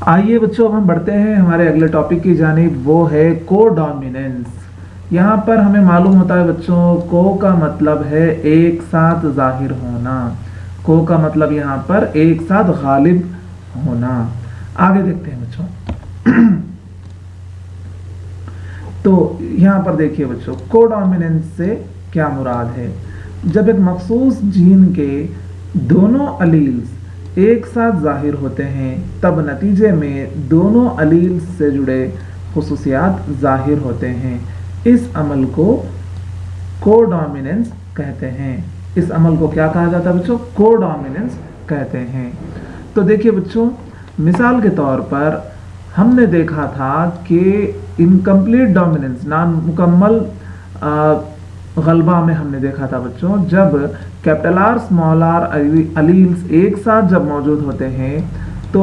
आइए बच्चों, अब हम बढ़ते हैं हमारे अगले टॉपिक की जानिब, वो है कोडोमिनेंस। यहाँ पर हमें मालूम होता है बच्चों, को का मतलब है एक साथ जाहिर होना। को का मतलब यहाँ पर एक साथ गालिब होना। आगे देखते हैं बच्चों। तो यहाँ पर देखिए बच्चों, कोडोमिनेंस से क्या मुराद है। जब एक मखसूस जीन के दोनों अलील्स एक साथ जाहिर होते हैं, तब नतीजे में दोनों अलील्स से जुड़े खुसूसियात जाहिर होते हैं। इस अमल को कोडोमिनेंस कहते हैं। इस अमल को क्या कहा जाता है बच्चों? कोडोमिनेंस कहते हैं। तो देखिए बच्चों, मिसाल के तौर पर हमने देखा था कि इनकम्प्लीट डोमिनेंस, नामुकम्मल गलबा में हमने देखा था बच्चों, जब capital R small R alleles एक साथ जब मौजूद होते हैं तो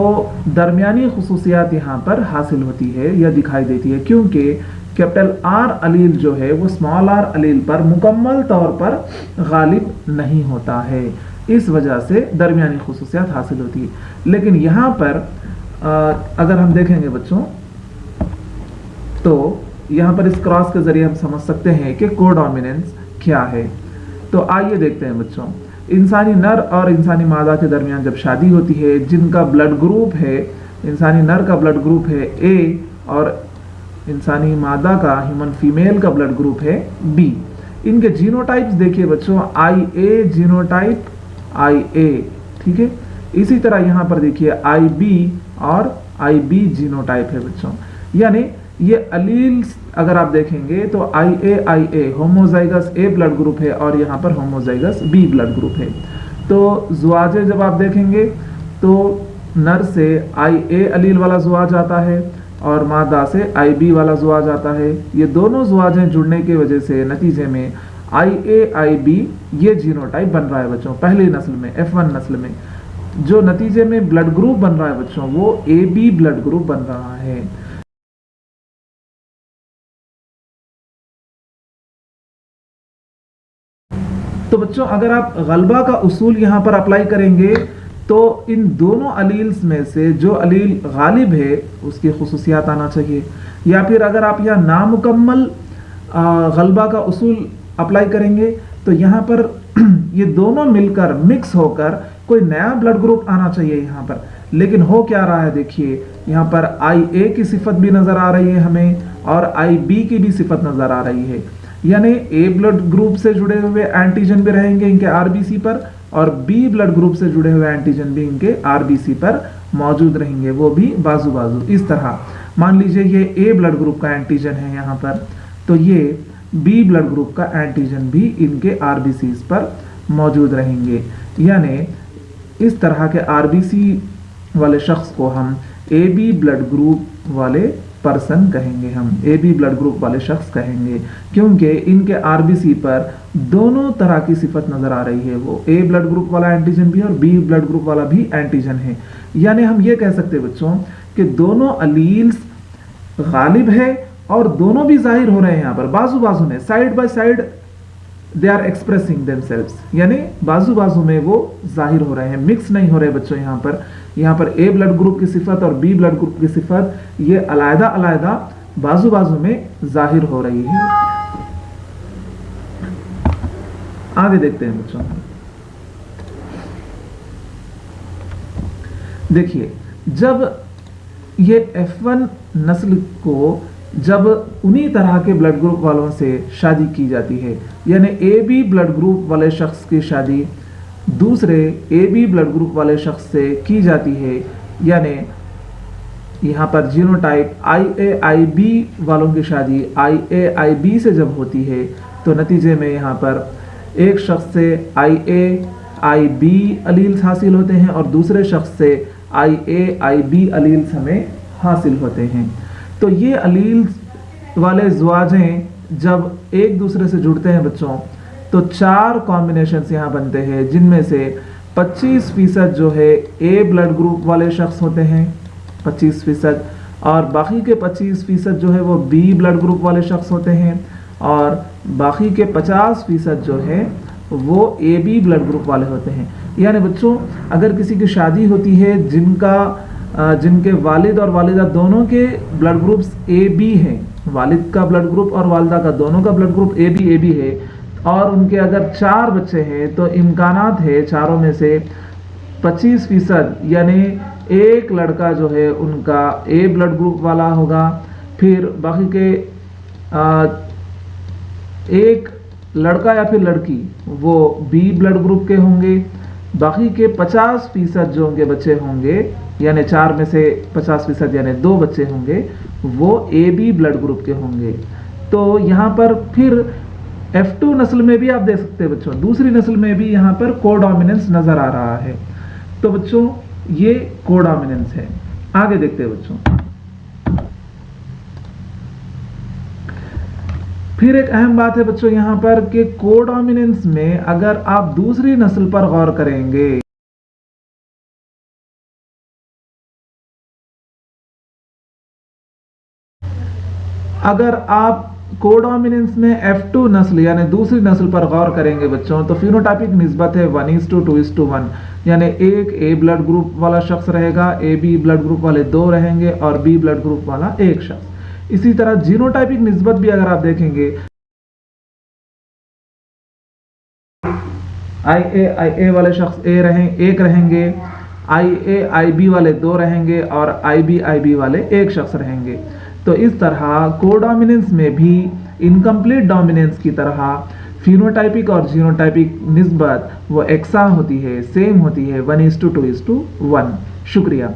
दरमियानी खुसूसियात यहाँ पर हासिल होती है या दिखाई देती है, क्योंकि कैपिटल आर अलील जो है वो स्मॉल आर अलील पर मुकम्मल तौर पर गालिब नहीं होता है। इस वजह से दरमियानी खुसूसियात हासिल होती है। लेकिन यहाँ पर अगर हम देखेंगे बच्चों, तो यहाँ पर इस क्रॉस के जरिए हम समझ सकते हैं कि कोडोमिनेंस क्या है। तो आइए देखते हैं बच्चों। इंसानी नर और इंसानी मादा के दरमियान जब शादी होती है, जिनका ब्लड ग्रुप है, इंसानी नर का ब्लड ग्रुप है ए और इंसानी मादा का, ह्यूमन फीमेल का ब्लड ग्रुप है बी। इनके जीनोटाइप्स देखिए बच्चों, आई ए जीनोटाइप, आई ए, ठीक है। इसी तरह यहाँ पर देखिए आई बी और आई बी जीनोटाइप है बच्चों। यानी ये अलील्स अगर आप देखेंगे तो आई ए होमोजाइगस ए ब्लड ग्रुप है और यहाँ पर होमोजाइगस बी ब्लड ग्रुप है। तो जुआजे जब आप देखेंगे तो नर से आई ए अलील वाला जुआज आता है और मादा से आई बी वाला जुआज आता है। ये दोनों जुआजें जुड़ने की वजह से नतीजे में आई ए आई बी ये जीनोटाइप बन रहा है बच्चों। पहली नस्ल में, F1 नस्ल में जो नतीजे में ब्लड ग्रुप बन रहा है बच्चों, वो ए बी ब्लड ग्रुप बन रहा है। तो बच्चों, अगर आप गलबा का उसूल यहाँ पर अप्लाई करेंगे तो इन दोनों अलील्स में से जो अलील गालिब है उसकी खुसूसियात आना चाहिए। या फिर अगर आप यहाँ नामुकम्मल गलबा का उसूल अप्लाई करेंगे तो यहाँ पर ये दोनों मिलकर मिक्स होकर कोई नया ब्लड ग्रुप आना चाहिए यहाँ पर। लेकिन हो क्या रहा है, देखिए यहाँ पर आई ए की सिफत भी नजर आ रही है हमें और आई बी की भी सिफत नजर आ रही है। यानी ए ब्लड ग्रुप से जुड़े हुए एंटीजन भी रहेंगे इनके आरबीसी पर और बी ब्लड ग्रुप से जुड़े हुए एंटीजन भी इनके आरबीसी पर मौजूद रहेंगे, वो भी बाजू बाजू। इस तरह मान लीजिए ये ए ब्लड ग्रुप का एंटीजन है यहाँ पर, तो ये बी ब्लड ग्रुप का एंटीजन भी इनके आरबीसी पर मौजूद रहेंगे। यानी इस तरह के आरबीसी वाले शख्स को हम ए बी ब्लड ग्रुप वाले पर्सन कहेंगे, हम ए बी ब्लड ग्रुप वाले शख्स कहेंगे, क्योंकि इनके आरबीसी पर दोनों तरह की सिफत नजर आ रही है। वो ए ब्लड ग्रुप वाला एंटीजन भी और बी ब्लड ग्रुप वाला भी एंटीजन है। यानी हम ये कह सकते हैं बच्चों कि दोनों अलील्स गालिब है और दोनों भी जाहिर हो रहे हैं यहाँ पर बाजू बाजू में, side by side they are expressing themselves. यानी बाजू बाजू में वो जाहिर हो रहे हैं, मिक्स नहीं हो रहे बच्चों। यहाँ पर ए ब्लड ग्रुप की सिफत और बी ब्लड ग्रुप की सिफत ये अलग अलग बाजू बाजू में जाहिर हो रही है। आगे देखते हैं बच्चों। देखिए, जब ये F1 नस्ल को जब उन्हीं तरह के ब्लड ग्रुप वालों से शादी की जाती है, यानी ए बी ब्लड ग्रुप वाले शख्स की शादी दूसरे ए बी ब्लड ग्रुप वाले शख्स से की जाती है, यानी यहाँ पर जीनोटाइप आई ए आई बी वालों की शादी आई ए आई बी से जब होती है, तो नतीजे में यहाँ पर एक शख्स से आई ए आई बी अलील्स हासिल होते हैं और दूसरे शख्स से आई ए आई बी अलील्स हमें हासिल होते हैं। तो ये अलील्स वाले जुआजें जब एक दूसरे से जुड़ते हैं बच्चों, तो 4 कॉम्बिनेशंस यहाँ बनते हैं, जिनमें से 25% जो है ए ब्लड ग्रुप वाले शख्स होते हैं, 25%, और बाकी के 25% जो है वो बी ब्लड ग्रुप वाले शख्स होते हैं और बाकी के 50% जो है वो ए बी ब्लड ग्रुप वाले होते हैं। यानी बच्चों, अगर किसी की शादी होती है जिनका जिनके वालिद और वालिदा दोनों के ब्लड ग्रुप्स ए बी हैं, वालिद का ब्लड ग्रुप और वालिदा का दोनों का ब्लड ग्रुप ए बी है, और उनके अगर 4 बच्चे हैं तो इम्कानात है चारों में से 25%, यानी एक लड़का जो है उनका ए ब्लड ग्रुप वाला होगा, फिर बाकी के एक लड़का या फिर लड़की वो बी ब्लड ग्रुप के होंगे, बाकी के 50% जो उनके बच्चे होंगे, यानी 4 में से 50% यानी 2 बच्चे होंगे, वो ए बी ब्लड ग्रुप के होंगे। तो यहाँ पर फिर F2 नस्ल में भी आप देख सकते हैं बच्चों, दूसरी नस्ल में भी यहाँ पर कोडोमिनेंस नजर आ रहा है। तो बच्चों ये कोडोमिनेंस है। आगे देखते हैं बच्चों, फिर एक अहम बात है बच्चों यहाँ पर कि कोडोमिनेंस में अगर आप दूसरी नस्ल पर गौर करेंगे, अगर आप कोडोमिनेंस में F2 नस्ल यानी दूसरी नस्ल पर गौर करेंगे बच्चों, तो फिनोटाइपिक निस्बत है 1:2:1, यानी एक ए ब्लड ग्रुप वाला शख्स रहेगा, ए बी ब्लड ग्रुप वाले 2 रहेंगे और बी ब्लड ग्रुप वाला एक शख्स। इसी तरह जीनोटाइपिक निस्बत भी अगर आप देखेंगे, IA वाले शख्स एक रहेंगे, IB वाले 2 रहेंगे और IB वाले एक शख्स रहेंगे। तो इस तरह कोडोमिनेंस में भी इनकम्प्लीट डोमिनेंस की तरह फिनोटाइपिक और जीनोटाइपिक निस्बत वो एकसा होती है, सेम होती है 1:2:1। शुक्रिया।